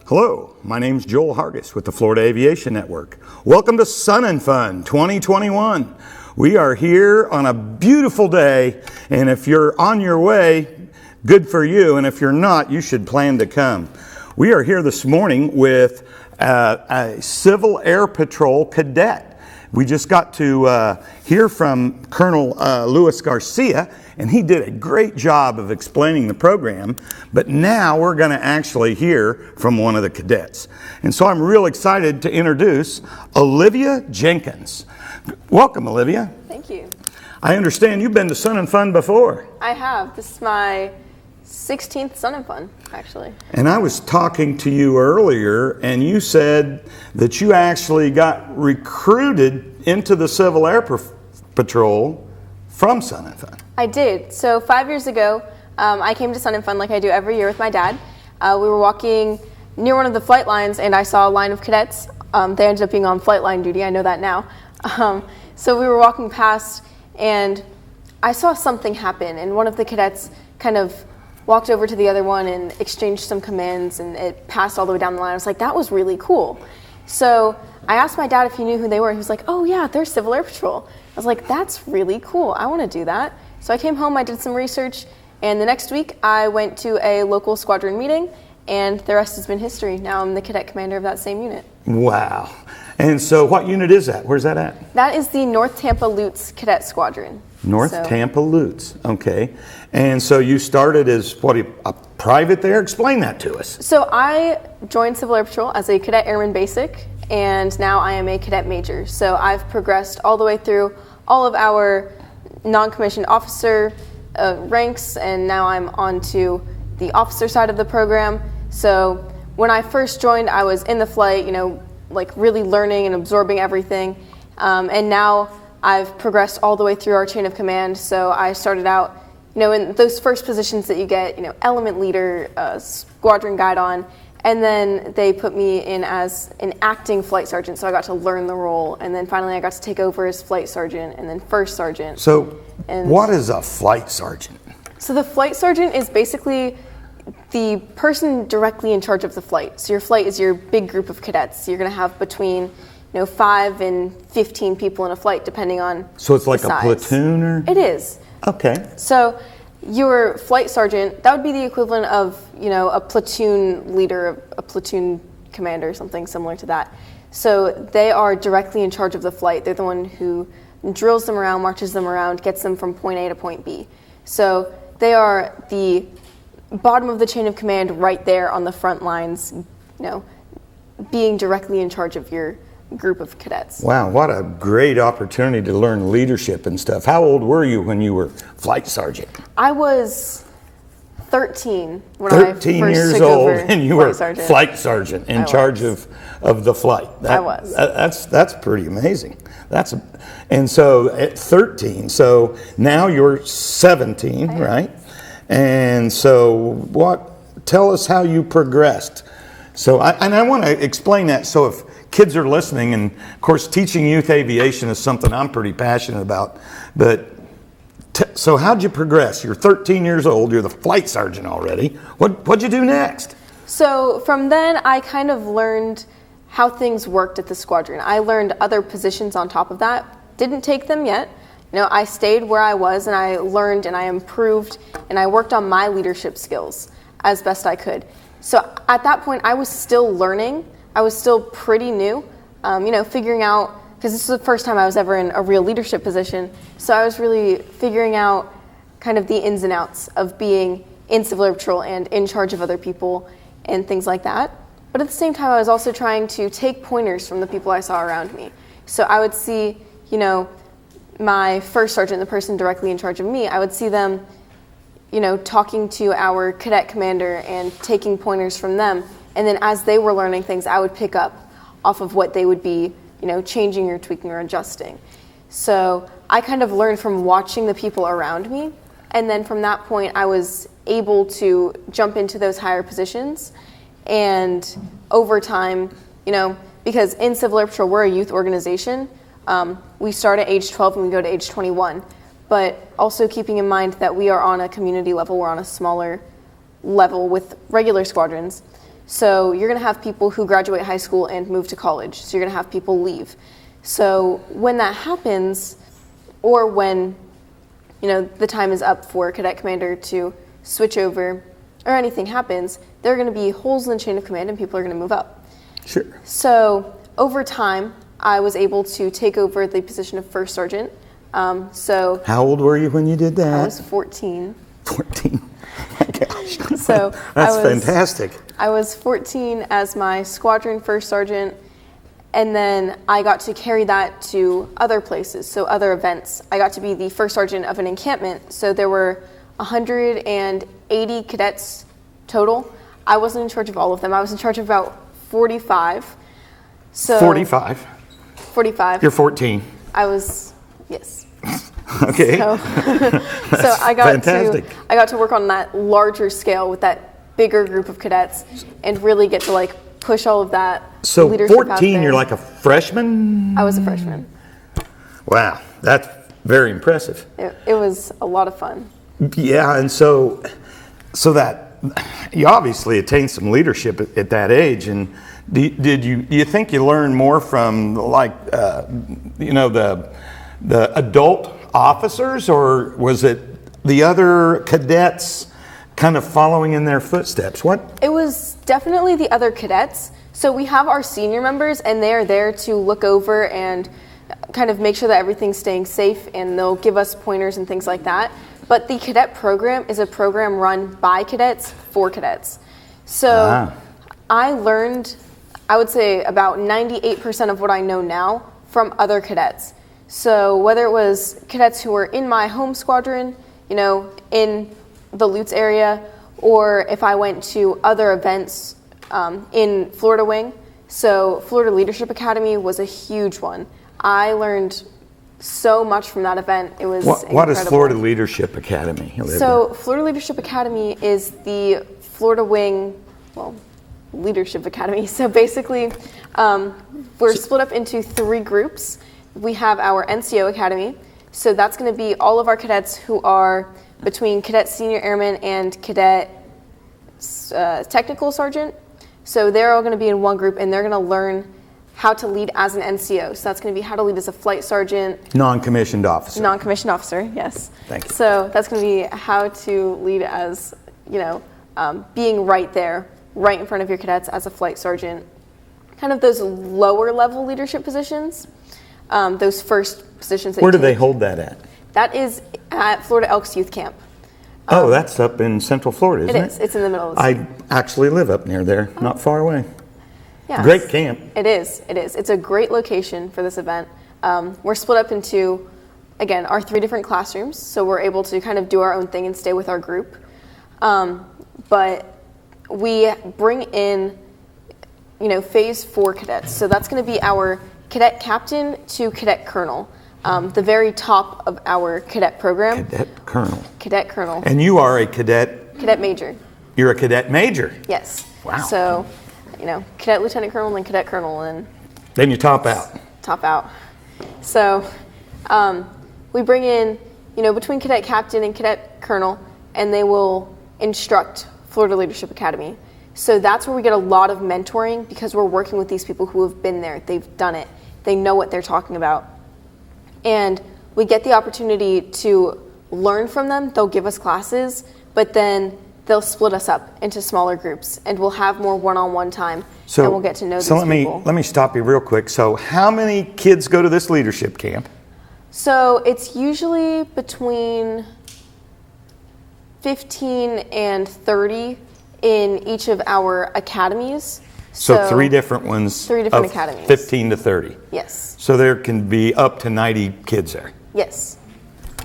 Hello, my name's Joel Hargis with the Florida Aviation Network. Welcome to Sun and Fun 2021. We are here on a beautiful day, and if you're on your way, good for you, and if you're not, you should plan to come. We are here this morning with a Civil Air Patrol cadet. We just got to hear from Colonel Luis Garcia, and he did a great job of explaining the program, but now we're going to actually hear from one of the cadets. And so I'm real excited to introduce Olivia Jenkins. Welcome, Olivia. Thank you. I understand you've been to Sun and Fun before. I have. This is my 16th Sun and Fun, actually. And I was talking to you earlier, and you said that you actually got recruited into the Civil Air Patrol from Sun and Fun. I did. So 5 years ago, I came to Sun and Fun like I do every year with my dad. We were walking near one of the flight lines, and I saw a line of cadets. They ended up being on flight line duty. I know that now. So we were walking past, and I saw something happen, and one of the cadets kind of walked over to the other one and exchanged some commands, and it passed all the way down the line. I was like, that was really cool. So I asked my dad if he knew who they were. He was like, oh yeah, they're Civil Air Patrol. I was like, that's really cool. I want to do that. So I came home, I did some research, and the next week I went to a local squadron meeting, and the rest has been history. Now I'm the cadet commander of that same unit. Wow. And so what unit is that? Where's that at? That is the North Tampa Lutz Cadet Squadron. Tampa Lutz, okay. And so you started as a private there? Explain that to us. So I joined Civil Air Patrol as a Cadet Airman Basic, and now I am a Cadet Major. So I've progressed all the way through all of our non-commissioned officer ranks, and now I'm on to the officer side of the program. So when I first joined, I was in the flight, like really learning and absorbing everything. And now I've progressed all the way through our chain of command. So I started out, in those first positions that you get, element leader, squadron guide on, and then they put me in as an acting flight sergeant. So I got to learn the role, and then finally I got to take over as flight sergeant, and then first sergeant. So what is a flight sergeant? So the flight sergeant is basically the person directly in charge of the flight. So your flight is your big group of cadets. You're going to have between 5 and 15 people in a flight, depending on So it's like the a size. platoon or? It is. Okay. So your flight sergeant, that would be the equivalent of, a platoon leader, a platoon commander, something similar to that. So they are directly in charge of the flight. They're the one who drills them around, marches them around, gets them from point A to point B. So they are the bottom of the chain of command right there on the front lines, being directly in charge of your group of cadets. Wow, what a great opportunity to learn leadership and stuff. How old were you when you were flight sergeant? I was 13 when 13 I first years took old, over and you were flight sergeant in charge of the flight. I was. That's pretty amazing. And so at 13, so now you're 17, right? And so tell us how you progressed. So I want to explain that, so if kids are listening, and of course teaching youth aviation is something I'm pretty passionate about, but so how'd you progress? You're 13 years old, you're the flight sergeant already. What'd you do next? So from then I kind of learned how things worked at the squadron. I learned other positions on top of that. Didn't take them yet. I stayed where I was, and I learned and I improved, and I worked on my leadership skills as best I could. So at that point, I was still learning. I was still pretty new, figuring out, because this was the first time I was ever in a real leadership position. So I was really figuring out kind of the ins and outs of being in Civil Air Patrol and in charge of other people and things like that. But at the same time, I was also trying to take pointers from the people I saw around me. So I would see, my first sergeant, the person directly in charge of me, I would see them, talking to our cadet commander and taking pointers from them. And then as they were learning things, I would pick up off of what they would be, changing or tweaking or adjusting. So I kind of learned from watching the people around me. And then from that point, I was able to jump into those higher positions. And over time, because in Civil Air Patrol, we're a youth organization. We start at age 12 and we go to age 21. But also keeping in mind that we are on a community level, we're on a smaller level with regular squadrons. So you're going to have people who graduate high school and move to college. So you're going to have people leave. So when that happens, or when the time is up for a cadet commander to switch over, or anything happens, there are going to be holes in the chain of command and people are going to move up. Sure. So over time, I was able to take over the position of first sergeant. So how old were you when you did that? I was 14. 14. Gosh. So that's fantastic. I was 14 as my squadron first sergeant, and then I got to carry that to other places, so other events. I got to be the first sergeant of an encampment, so there were 180 cadets total. I wasn't in charge of all of them. I was in charge of about 45. So 45? 45. You're 14. I was, yes. Okay. So I got to work on that larger scale with that bigger group of cadets and really get to push all of that leadership out there. 14, you're like a freshman? I was a freshman. Wow, that's very impressive. It was a lot of fun. Yeah, and so that you obviously attained some leadership at that age, and do you think you learned more from the adult officers, or was it the other cadets kind of following in their footsteps? What? It was definitely the other cadets. So we have our senior members, and they are there to look over and kind of make sure that everything's staying safe, and they'll give us pointers and things like that. But the cadet program is a program run by cadets for cadets. So I learned, I would say, about 98% of what I know now from other cadets. So whether it was cadets who were in my home squadron, in the Lutz area, or if I went to other events in Florida Wing. So Florida Leadership Academy was a huge one. I learned so much from that event. It was What is Florida Leadership Academy, Olivia? So Florida Leadership Academy is the Florida Wing, Leadership Academy. So basically, we're split up into 3 groups. We have our NCO Academy. So that's going to be all of our cadets who are between Cadet Senior Airman and Cadet Technical Sergeant. So they're all going to be in one group, and they're going to learn how to lead as an NCO. So that's going to be how to lead as a flight sergeant. Non-commissioned officer. Non-commissioned officer, yes. Thank you. So that's going to be how to lead as, being right there, right in front of your cadets as a flight sergeant. Kind of those lower level leadership positions, those first positions. Where do they hold that at? That is at Florida Elks Youth Camp. That's up in Central Florida, isn't it? It is. It's in the middle of the state. I actually live up near there, not far away. Yes. Great camp. It is. It's a great location for this event. We're split up into, again, our 3 different classrooms, so we're able to kind of do our own thing and stay with our group. But we bring in, phase 4 cadets. So that's going to be our cadet captain to cadet colonel, the very top of our cadet program. Cadet colonel. Cadet colonel. And you are a cadet? Cadet major. You're a cadet major? Yes. Wow. So, cadet lieutenant colonel and cadet colonel, and then you top out. Top out. So we bring in, between cadet captain and cadet colonel, and they will instruct Florida Leadership Academy. So that's where we get a lot of mentoring, because we're working with these people who have been there. They've done it. They know what they're talking about. And we get the opportunity to learn from them. They'll give us classes, but then they'll split us up into smaller groups, and we'll have more one-on-one time, and we'll get to know these people. Let me stop you real quick. So how many kids go to this leadership camp? So it's usually between 15 and 30 in each of our academies. So 3 different ones. 3 different academies. 15 to 30. Yes. So there can be up to 90 kids there. Yes.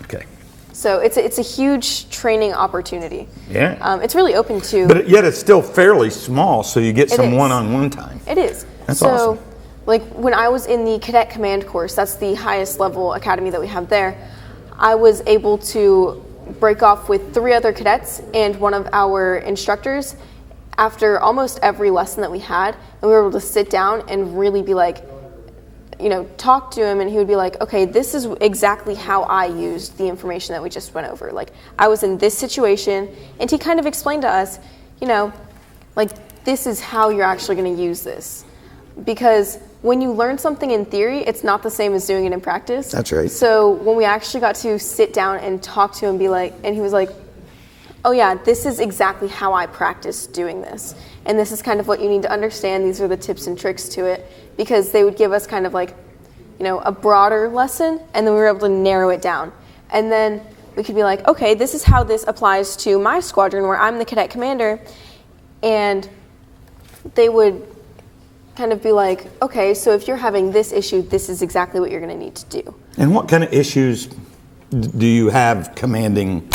Okay. So it's a huge training opportunity. Yeah. It's really open to. But yet it's still fairly small, so you get some is. one-on-one time. It is. That's awesome. Like when I was in the cadet command course, that's the highest level academy that we have there, I was able to break off with 3 other cadets and one of our instructors after almost every lesson that we had, and we were able to sit down and really be like, talk to him, and he would be like, okay, this is exactly how I used the information that we just went over. Like, I was in this situation, and he kind of explained to us, this is how you're actually going to use this. Because when you learn something in theory, it's not the same as doing it in practice. That's right. So when we actually got to sit down and talk to him, and he was like, oh yeah, this is exactly how I practice doing this. And this is kind of what you need to understand. These are the tips and tricks to it. Because they would give us kind of like, a broader lesson, and then we were able to narrow it down. And then we could be like, okay, this is how this applies to my squadron where I'm the cadet commander. And they would kind of be like, okay, so if you're having this issue, this is exactly what you're going to need to do. And what kind of issues do you have commanding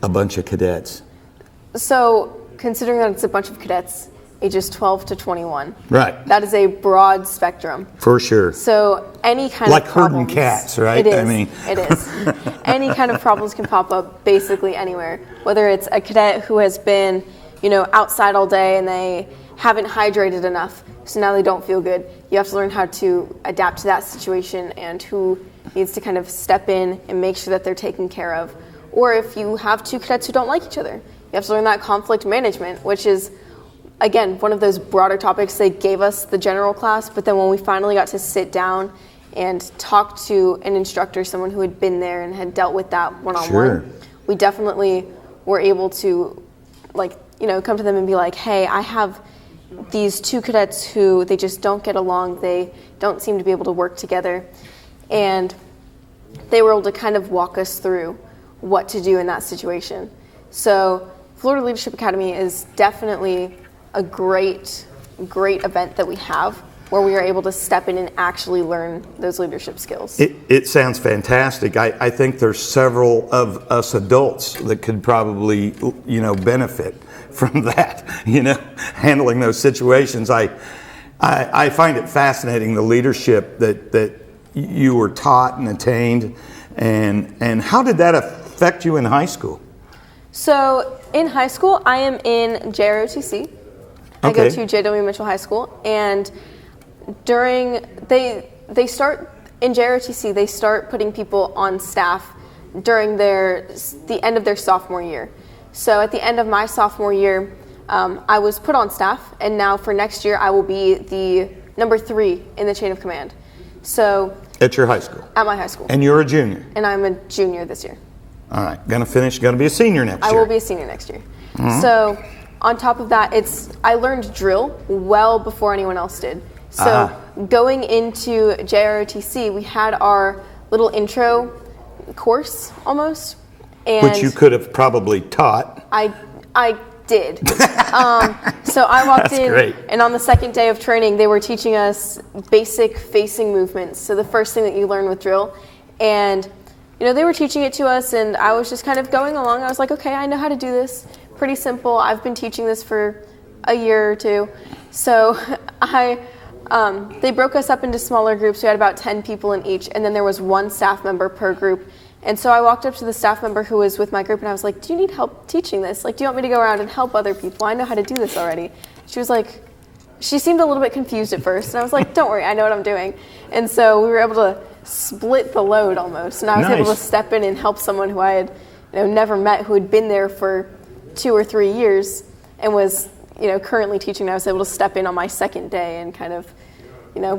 a bunch of cadets? So considering that it's a bunch of cadets, ages 12 to 21. Right. That is a broad spectrum. For sure. So any kind like of problems. Like herding cats, right? It is. It is. Any kind of problems can pop up basically anywhere. Whether it's a cadet who has been, outside all day and they haven't hydrated enough, so now they don't feel good. You have to learn how to adapt to that situation and who needs to kind of step in and make sure that they're taken care of. Or if you have two cadets who don't like each other, you have to learn that conflict management, which is, again, one of those broader topics they gave us the general class, but then when we finally got to sit down and talk to an instructor, someone who had been there and had dealt with that one-on-one, Sure. we definitely were able to, come to them and be like, hey, I have these two cadets who they just don't get along. They don't seem to be able to work together. And they were able to kind of walk us through what to do in that situation. So Florida Leadership Academy is definitely a great event that we have where we are able to step in and actually learn those leadership skills. It sounds fantastic. I think there's several of us adults that could probably, benefit from that, handling those situations. I find it fascinating, the leadership that you were taught and attained, and how did that affect you in high school? So in high school, I am in JROTC. I go to J.W. Mitchell High School, and they start in JROTC, they start putting people on staff during the end of their sophomore year. So at the end of my sophomore year, I was put on staff, and now for next year, I will be the number 3 in the chain of command. So at your high school? At my high school. And you're a junior? And I'm a junior this year. All right, gonna be a senior next year. I will be a senior next year. Mm-hmm. So on top of that, I learned drill well before anyone else did. So going into JROTC, we had our little intro course almost. And which you could have probably taught. I did. So I walked in, great. And on the second day of training, they were teaching us basic facing movements. So the first thing that you learn with drill. And they were teaching it to us, and I was just kind of going along. I was like, okay, I know how to do this. Pretty simple. I've been teaching this for a year or two. So they broke us up into smaller groups. We had about 10 people in each, and then there was one staff member per group. And so I walked up to the staff member who was with my group, and I was like, do you need help teaching this? Do you want me to go around and help other people? I know how to do this already. She was like, she seemed a little bit confused at first, and I was like, don't worry, I know what I'm doing. And so we were able to split the load almost, and I was able to step in and help someone who I had never met, who had been there for 2 or 3 years and was currently teaching. I was able to step in on my second day and kind of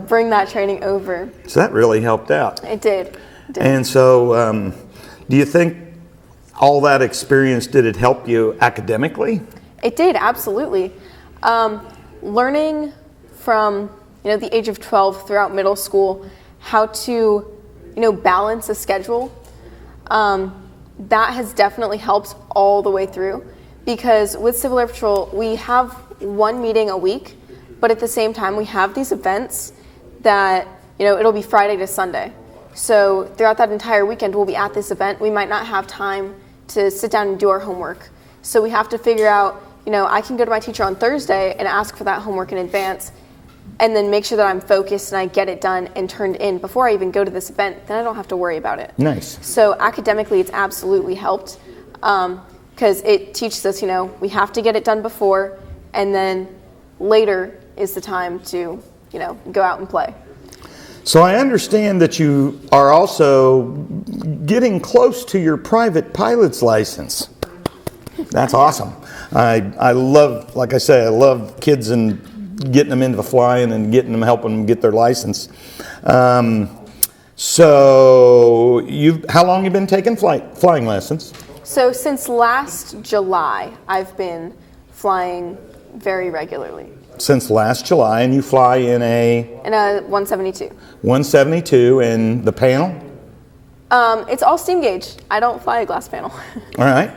bring that training over. So that really helped out. It did. And so do you think all that experience, did it help you academically? It did, absolutely. Learning from the age of 12 throughout middle school how to balance a schedule, that has definitely helped all the way through, because with Civil Air Patrol we have one meeting a week, but at the same time we have these events that it'll be Friday to Sunday. So throughout that entire weekend we'll be at this event. We might not have time to sit down and do our homework. So we have to figure out, I can go to my teacher on Thursday and ask for that homework in advance, and then make sure that I'm focused and I get it done and turned in before I even go to this event. Then I don't have to worry about it. Nice. So academically it's absolutely helped, because it teaches us, we have to get it done before, and then later is the time to, go out and play. So I understand that you are also getting close to your private pilot's license. That's awesome. I love, like I say, I love kids and getting them into flying and helping them get their license. So how long you been taking flying lessons? So since last July, I've been flying very regularly. Since last July, and you fly in a 172. 172, and the panel? It's all steam gauge. I don't fly a glass panel. All right,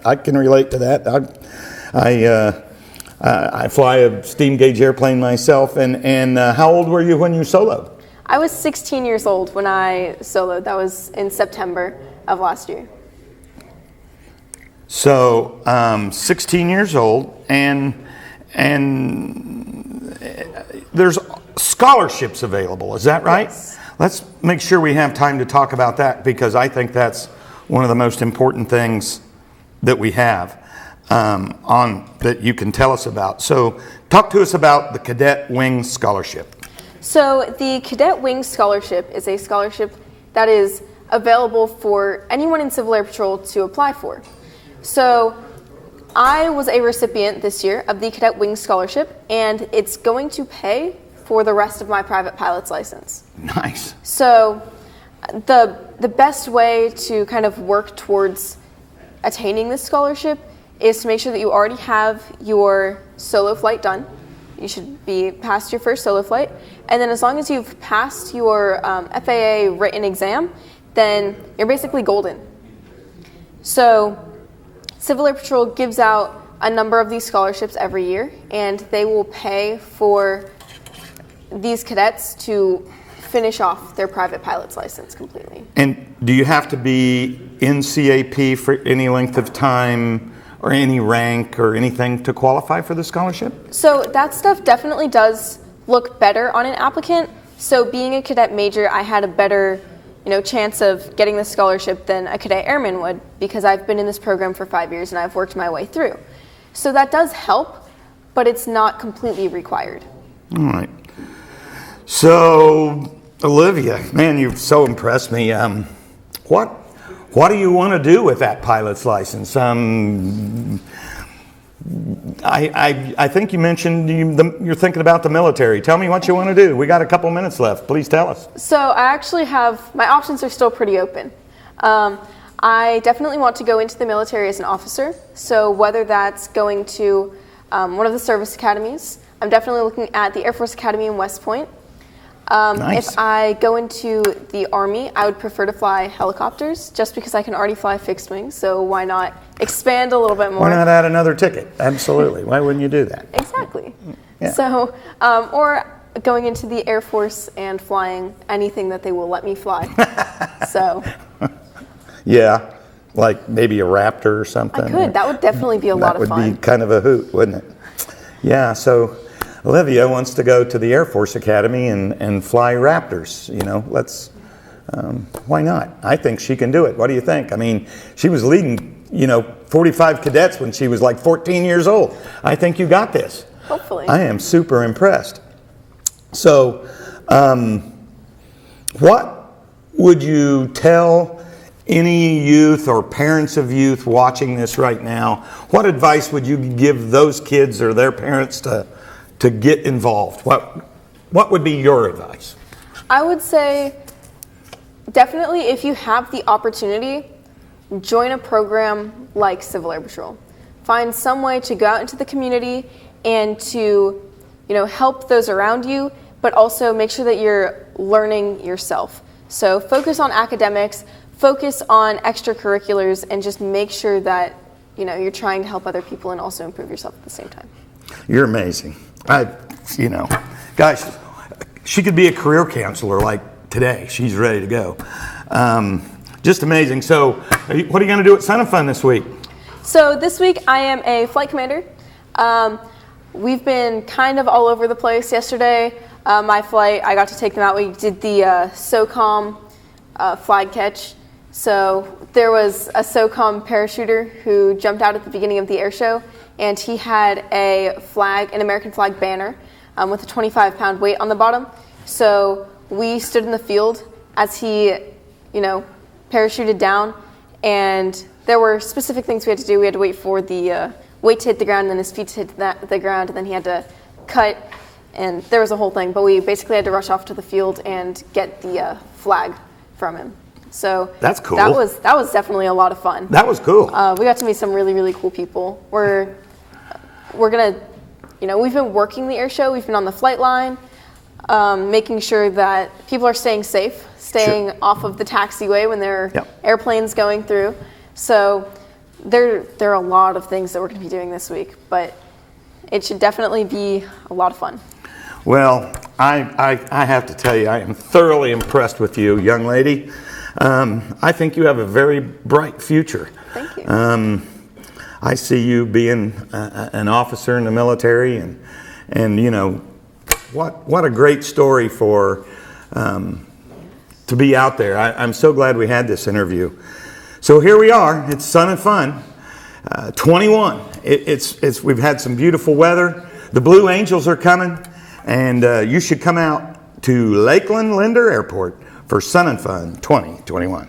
I can relate to that. I fly a steam gauge airplane myself. And how old were you when you soloed? I was 16 years old when I soloed. That was in September of last year. So 16 years old, and there's scholarships available. Is that right? Yes. Let's make sure we have time to talk about that, because I think that's one of the most important things that we have that you can tell us about. So talk to us about the Cadet Wing Scholarship. So the Cadet Wing Scholarship is a scholarship that is available for anyone in Civil Air Patrol to apply for. So I was a recipient this year of the Cadet Wing Scholarship, and it's going to pay for the rest of my private pilot's license. Nice. So the best way to kind of work towards attaining this scholarship is to make sure that you already have your solo flight done. You should be past your first solo flight. And then as long as you've passed your FAA written exam, then you're basically golden. So Civil Air Patrol gives out a number of these scholarships every year, and they will pay for these cadets to finish off their private pilot's license completely. And do you have to be in CAP for any length of time or any rank or anything to qualify for the scholarship? So that stuff definitely does look better on an applicant. So being a cadet major, I had a better chance of getting the scholarship than a cadet airman would, because I've been in this program for 5 years and I've worked my way through. So that does help, but it's not completely required. All right. So, Olivia, man, you've so impressed me. What do you want to do with that pilot's license? I think you mentioned you're thinking about the military. Tell me what you want to do. We got a couple minutes left. Please tell us. So I actually my options are still pretty open. I definitely want to go into the military as an officer. So whether that's going to one of the service academies, I'm definitely looking at the Air Force Academy in West Point. Nice. If I go into the Army, I would prefer to fly helicopters, just because I can already fly fixed wings, so why not expand a little bit more? Why not add another ticket? Absolutely. Why wouldn't you do that? Exactly. Yeah. So, or going into the Air Force and flying anything that they will let me fly. So. Yeah, like maybe a Raptor or something. I could. That would definitely be a lot of fun. That would be kind of a hoot, wouldn't it? Yeah, so Olivia wants to go to the Air Force Academy and fly Raptors. Why not? I think she can do it. What do you think? I mean, she was leading, 45 cadets when she was like 14 years old. I think you got this. Hopefully. I am super impressed. So, what would you tell any youth or parents of youth watching this right now? What advice would you give those kids or their parents to get involved? What would be your advice? I would say definitely, if you have the opportunity, join a program like Civil Air Patrol. Find some way to go out into the community and to help those around you, but also make sure that you're learning yourself. So focus on academics, focus on extracurriculars, and just make sure that you're trying to help other people and also improve yourself at the same time. You're amazing. Guys, she could be a career counselor like today. She's ready to go. Just amazing. So what are you going to do at Sun and Fun this week? So this week I am a flight commander. We've been kind of all over the place. Yesterday, my flight, I got to take them out. We did the SOCOM flag catch. So there was a SOCOM parachuter who jumped out at the beginning of the air show, and he had an American flag banner with a 25-pound weight on the bottom. So we stood in the field as he, parachuted down, and there were specific things we had to do. We had to wait for the weight to hit the ground, and then his feet to hit the ground, and then he had to cut, and there was a whole thing. But we basically had to rush off to the field and get the flag from him. So that's cool. That was definitely a lot of fun. That was cool. We got to meet some really, really cool people. We're gonna, we've been working the air show. We've been on the flight line, making sure that people are staying safe, staying off of the taxiway when there are airplanes going through. So there are a lot of things that we're going to be doing this week, but it should definitely be a lot of fun. Well, I have to tell you, I am thoroughly impressed with you, young lady. I think you have a very bright future. Thank you. I see you being an officer in the military, and what a great story for to be out there. I'm so glad we had this interview. So here we are. It's Sun and Fun 21. We've had some beautiful weather. The Blue Angels are coming, and you should come out to Lakeland Linder Airport for Sun and Fun 2021.